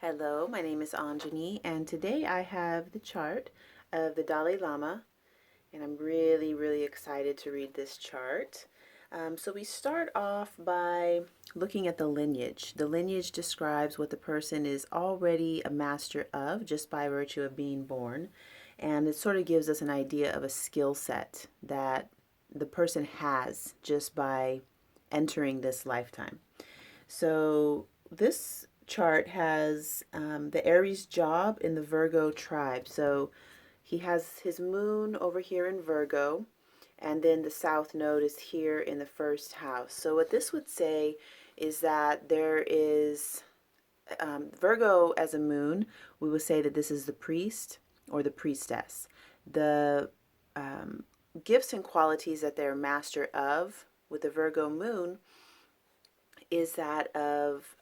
Hello, my name is Anjani, and today I have the chart of the Dalai Lama, and I'm really excited to read this chart. So we start off by looking at the lineage. The lineage describes what the person is already a master of just by virtue of being born, and it sort of gives us an idea of a skill set that the person has just by entering this lifetime. So this chart has the Aries job in the Virgo tribe. So he has his moon over here in Virgo, and then the south node is here in the first house. So what this would say is that there is Virgo as a moon. We would say that this is the priest or the priestess. The gifts and qualities that they're master of with the Virgo moon is that of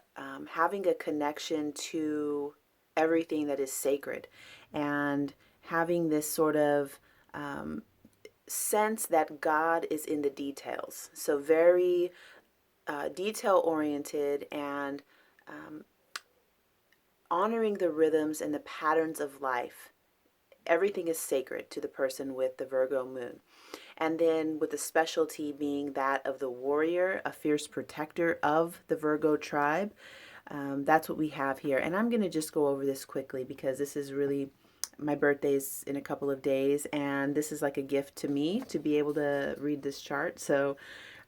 having a connection to everything that is sacred and having this sort of sense that God is in the details. So, very detail oriented and honoring the rhythms and the patterns of life. Everything is sacred to the person with the Virgo moon. And then with the specialty being that of the warrior, a fierce protector of the Virgo tribe. That's what we have here. And I'm going to just go over this quickly because this is really, my birthday's in a couple of days. And this is like a gift to me to be able to read this chart. So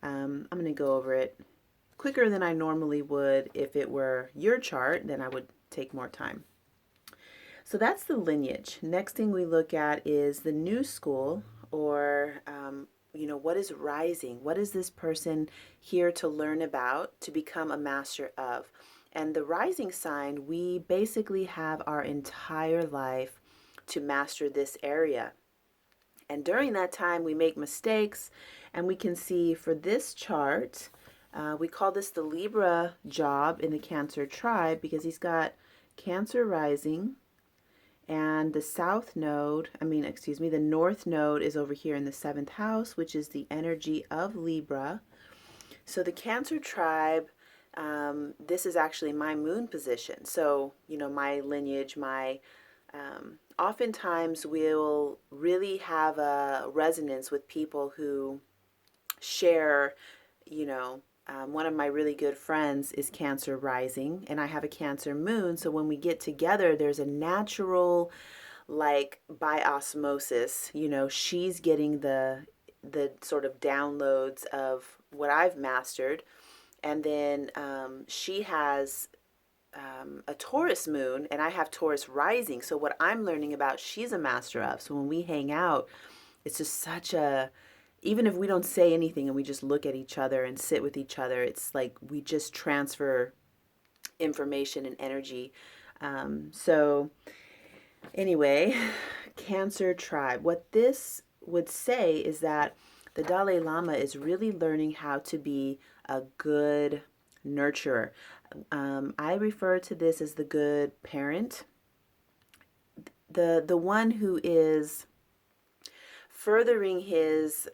I'm going to go over it quicker than I normally would. If it were your chart, then I would take more time. So that's the lineage. Next thing we look at is the new school, or what is rising? What is this person here to learn about, to become a master of? And the rising sign, we basically have our entire life to master this area. And during that time, we make mistakes, and we can see for this chart, we call this the Libra job in the Cancer tribe because he's got Cancer rising. And the north node is over here in the seventh house, which is the energy of Libra. So the Cancer tribe, this is actually my moon position. So, my lineage, oftentimes we'll really have a resonance with people who share, one of my really good friends is Cancer rising, and I have a Cancer moon. So when we get together, there's a natural, like by osmosis, she's getting the sort of downloads of what I've mastered, and then she has a Taurus moon, and I have Taurus rising. So what I'm learning about, she's a master of. So when we hang out, it's just such a, even if we don't say anything and we just look at each other and sit with each other, it's like we just transfer information and energy. So anyway, Cancer tribe. What this would say is that the Dalai Lama is really learning how to be a good nurturer. I refer to this as the good parent, the one who is furthering his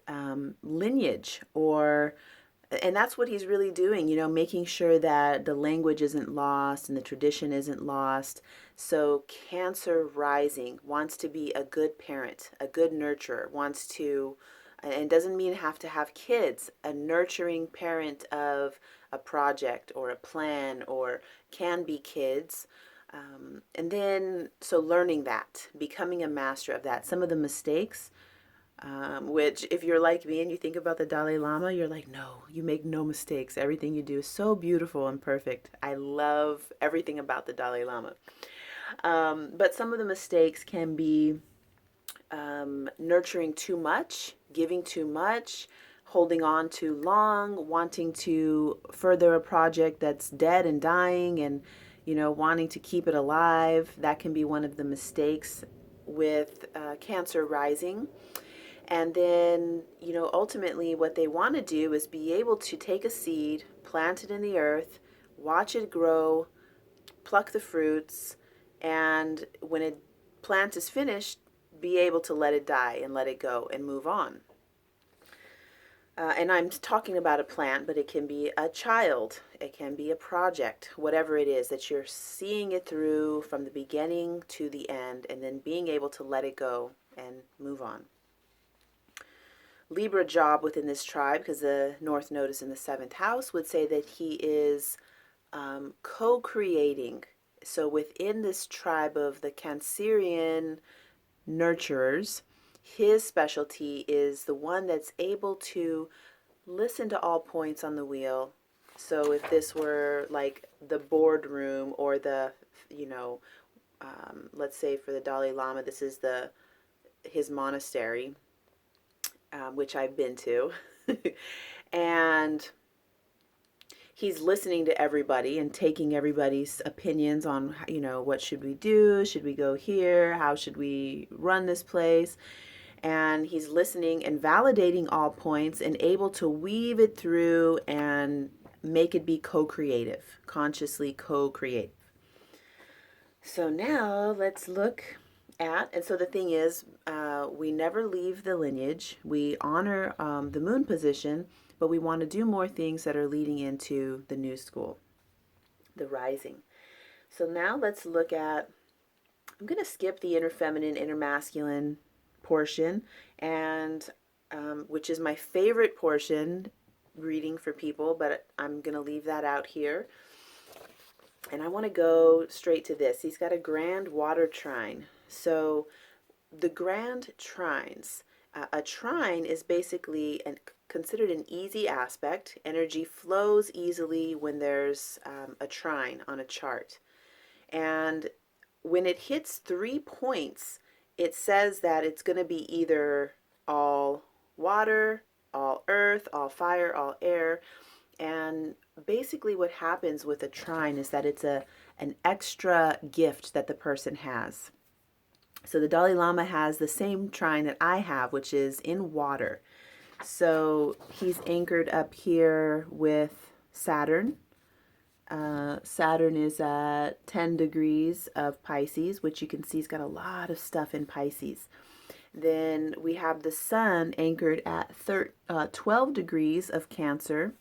lineage, and that's what he's really doing, making sure that the language isn't lost and the tradition isn't lost. So Cancer rising wants to be a good parent, a good nurturer, wants to, and doesn't mean have to have kids, a nurturing parent of a project or a plan, or can be kids. And then, so learning that, becoming a master of that. Some of the mistakes, which if you're like me and you think about the Dalai Lama, you're like, no, you make no mistakes. Everything you do is so beautiful and perfect. I love everything about the Dalai Lama. But some of the mistakes can be nurturing too much, giving too much, holding on too long, wanting to further a project that's dead and dying, and wanting to keep it alive. That can be one of the mistakes with Cancer rising. And then, ultimately what they want to do is be able to take a seed, plant it in the earth, watch it grow, pluck the fruits, and when a plant is finished, be able to let it die and let it go and move on. And I'm talking about a plant, but it can be a child. it can be a project, whatever it is, that you're seeing it through from the beginning to the end and then being able to let it go and move on. Libra job within this tribe, because the North Node is in the 7th house, would say that he is co-creating. So within this tribe of the Cancerian nurturers, his specialty is the one that's able to listen to all points on the wheel. So if this were like the boardroom or the, let's say for the Dalai Lama, this is his monastery, which I've been to, and he's listening to everybody and taking everybody's opinions on, what should we do? Should we go here? How should we run this place? And he's listening and validating all points and able to weave it through and make it be co-creative, consciously co-creative. So now let's look at, and so the thing is, we never leave the lineage. We honor the moon position, but we want to do more things that are leading into the new school, the rising. So now let's look at, I'm going to skip the inner feminine, inner masculine portion, and which is my favorite portion reading for people, but I'm going to leave that out here. And I want to go straight to this. He's got a grand water trine. So the grand trines, a trine is basically considered an easy aspect. Energy flows easily when there's a trine on a chart. And when it hits 3 points, it says that it's going to be either all water, all earth, all fire, all air. And basically what happens with a trine is that it's an extra gift that the person has. So the Dalai Lama has the same trine that I have, which is in water. So he's anchored up here with Saturn. Saturn is at 10 degrees of Pisces, which you can see he's got a lot of stuff in Pisces. Then we have the sun anchored at 12 degrees of Cancer.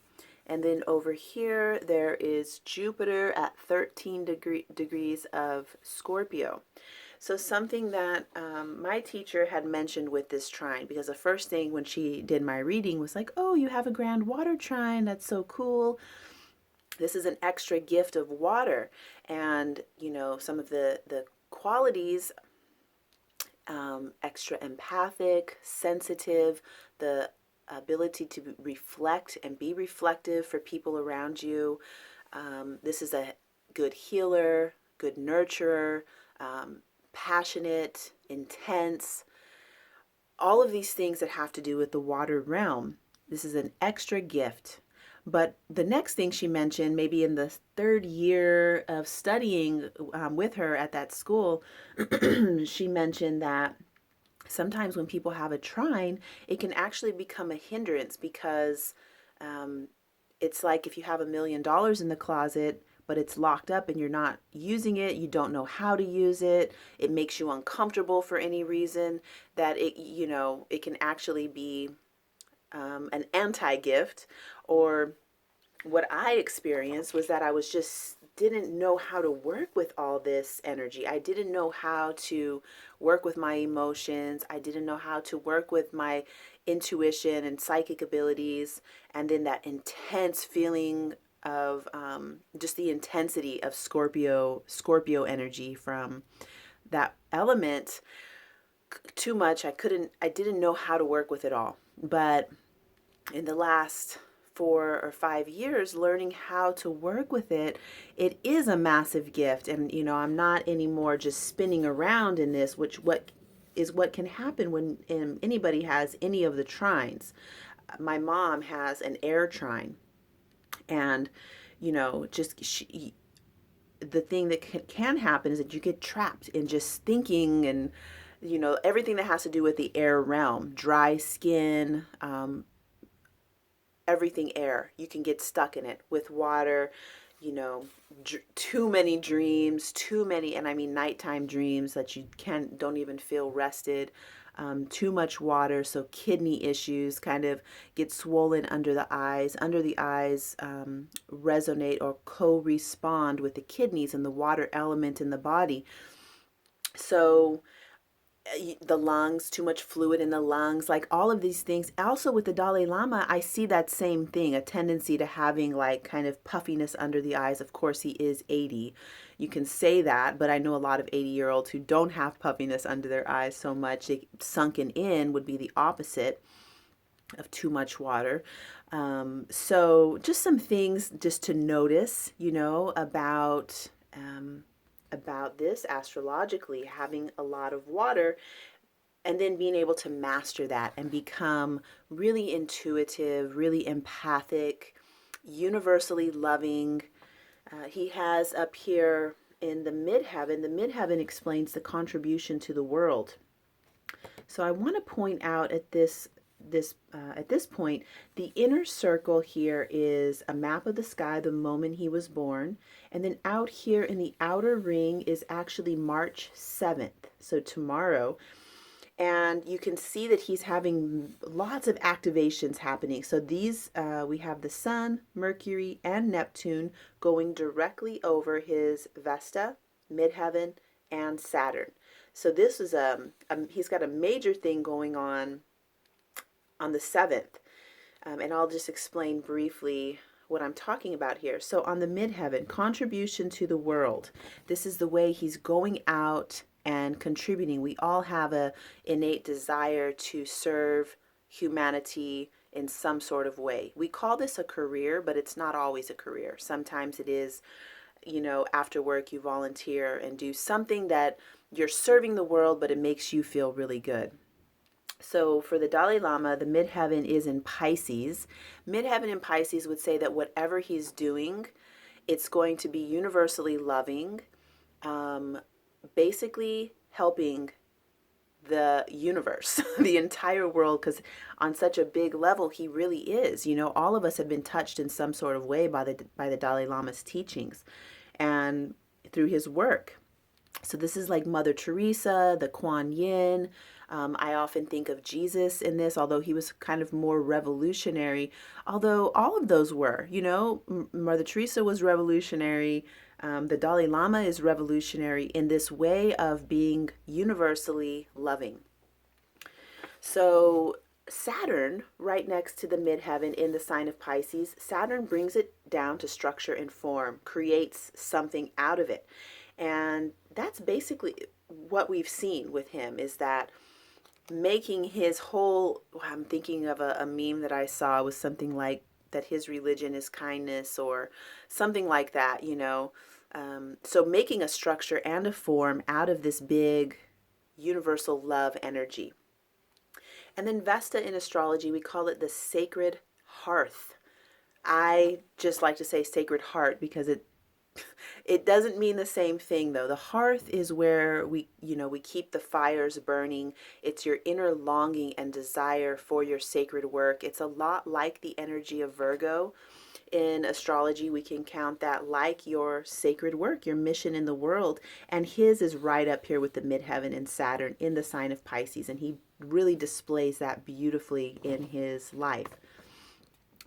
And then over here, there is Jupiter at 13 degrees of Scorpio. So something that my teacher had mentioned with this trine, because the first thing when she did my reading was like, oh, you have a grand water trine. That's so cool. This is an extra gift of water. And, some of the qualities, extra empathic, sensitive, the ability to reflect and be reflective for people around you. This is a good healer, good nurturer, passionate, intense, all of these things that have to do with the water realm. This is an extra gift. But the next thing she mentioned, maybe in the 3rd year of studying with her at that school, she mentioned that sometimes when people have a trine, it can actually become a hindrance because it's like if you have $1 million in the closet, but it's locked up and you're not using it, you don't know how to use it, it makes you uncomfortable for any reason, that it can actually be an anti-gift. Or what I experienced was that I didn't know how to work with all this energy. I didn't know how to work with my emotions. I didn't know how to work with my intuition and psychic abilities. And then that intense feeling of just the intensity of Scorpio energy from that element. Too much. I didn't know how to work with it all. But in the last 4 or 5 years, learning how to work with it, it is a massive gift. And, I'm not anymore just spinning around in this, what can happen when anybody has any of the trines. My mom has an air trine. And, the thing that can happen is that you get trapped in just thinking and, everything that has to do with the air realm, dry skin, everything air. You can get stuck in it. With water, too many dreams, and I mean nighttime dreams that you don't even feel rested. too much water, so kidney issues kind of get swollen under the eyes. Under the eyes resonate or co-respond with the kidneys and the water element in the body. So the lungs, too much fluid in the lungs, like all of these things. Also with the Dalai Lama, I see that same thing, a tendency to having like kind of puffiness under the eyes. Of course, he is 80. You can say that, but I know a lot of 80-year-olds who don't have puffiness under their eyes so much. Sunken in would be the opposite of too much water. So just some things just to notice, about this astrologically, having a lot of water, and then being able to master that and become really intuitive, really empathic, universally loving. He has up here in the midheaven explains the contribution to the world. So I want to point out at this point, the inner circle here is a map of the sky the moment he was born, and then out here in the outer ring is actually March 7th, so tomorrow. And you can see that he's having lots of activations happening. So these, we have the Sun, Mercury, and Neptune going directly over his Vesta, midheaven, and Saturn. So this is he's got a major thing going on the 7th. And I'll just explain briefly what I'm talking about here. So on the midheaven, contribution to the world. This is the way he's going out and contributing. We all have a innate desire to serve humanity in some sort of way. We call this a career, but it's not always a career. Sometimes it is, after work you volunteer and do something that you're serving the world, but it makes you feel really good. So for the Dalai Lama, the midheaven is in Pisces. Midheaven in Pisces would say that whatever he's doing, it's going to be universally loving, basically helping the universe, the entire world, because on such a big level, he really is. All of us have been touched in some sort of way by the Dalai Lama's teachings and through his work. So this is like Mother Teresa, the Kuan Yin. I often think of Jesus in this, although he was kind of more revolutionary, although all of those were, Mother Teresa was revolutionary. The Dalai Lama is revolutionary in this way of being universally loving. So Saturn, right next to the midheaven in the sign of Pisces, Saturn brings it down to structure and form, creates something out of it. And that's basically what we've seen with him, is that making his whole, I'm thinking of a meme that I saw was something like that his religion is kindness or something like that, so making a structure and a form out of this big universal love energy. And then Vesta in astrology, we call it the sacred hearth. I just like to say sacred heart because it doesn't mean the same thing though. The hearth is where we keep the fires burning. It's your inner longing and desire for your sacred work. It's a lot like the energy of Virgo. In astrology, we can count that like your sacred work, your mission in the world. And his is right up here with the midheaven and Saturn in the sign of Pisces. And he really displays that beautifully in his life.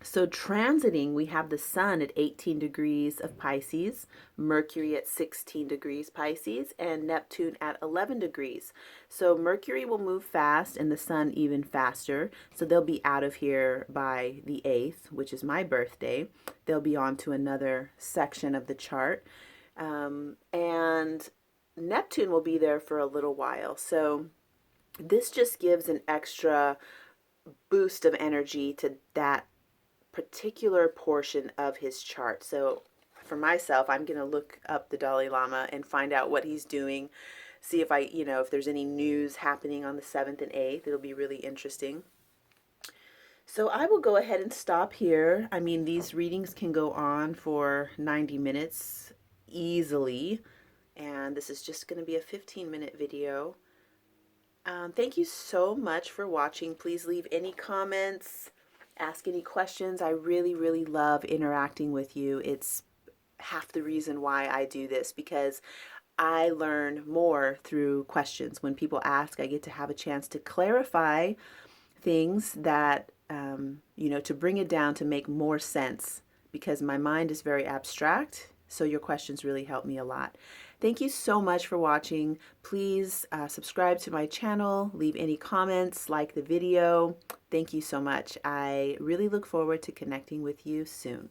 So transiting, we have the Sun at 18 degrees of Pisces, Mercury at 16 degrees Pisces, and Neptune at 11 degrees. So Mercury will move fast and the Sun even faster. So they'll be out of here by the 8th, which is my birthday. They'll be on to another section of the chart. And Neptune will be there for a little while. So this just gives an extra boost of energy to that particular portion of his chart. So for myself, I'm going to look up the Dalai Lama and find out what he's doing, see if if there's any news happening on the 7th and 8th. It'll be really interesting. So I will go ahead and stop here. I mean, these readings can go on for 90 minutes easily, and this is just going to be a 15-minute video. Thank you so much for watching. Please leave any comments, ask any questions. I really, really love interacting with you. It's half the reason why I do this, because I learn more through questions. When people ask, I get to have a chance to clarify things that, to bring it down to make more sense because my mind is very abstract. So your questions really help me a lot. Thank you so much for watching. Please subscribe to my channel, leave any comments, like the video. Thank you so much. I really look forward to connecting with you soon.